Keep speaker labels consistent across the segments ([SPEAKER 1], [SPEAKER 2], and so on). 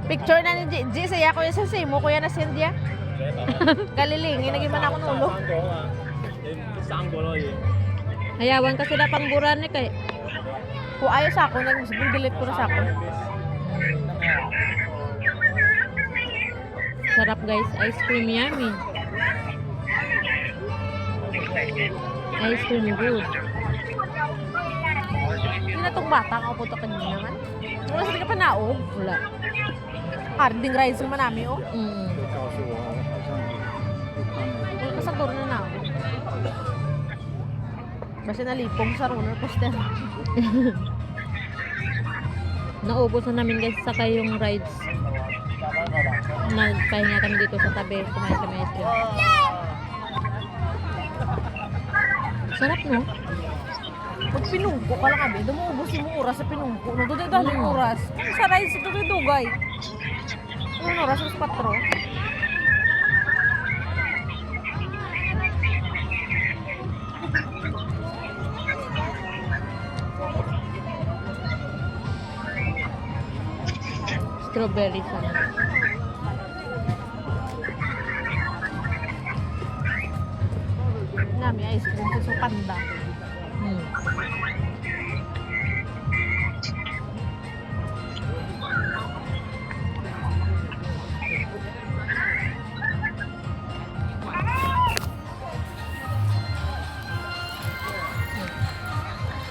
[SPEAKER 1] Picture na ni G, saya ko yung sa simo, kuya na Cindy. Galiling, inagin man ako nulo. Ayawan kasi na pangburan ni kay. Kung ayaw sa ako, nag-sabong delete ko na sa ako. Sarap guys, ice cream yummy. Ice cream good. Hindi na itong bata, kaputo ka din naman. Wala sa ka pa naog. Wala. Harding rice naman namin, oh. Wala ka sa turo na na ako. Basta nalipong sa roller coaster. Naubos na namin guys, saka yung rides. Nagpahinga kami dito sa tabi, kumain kami ice cream. Sarap no? Pag pinungko ka lang kami, dumubos yung oras sa pinungko. Nagdudagdag yung oras. Sa rides, ito dugay. Ano oras sa 4? Strawberry sana. Nami ice cream sa panda.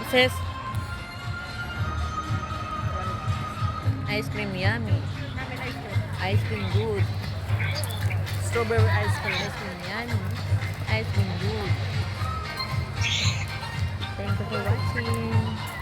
[SPEAKER 1] It says ice cream yummy. Ice cream good. Strawberry ice cream. Ice cream yummy. Ice cream good. Thank you for watching.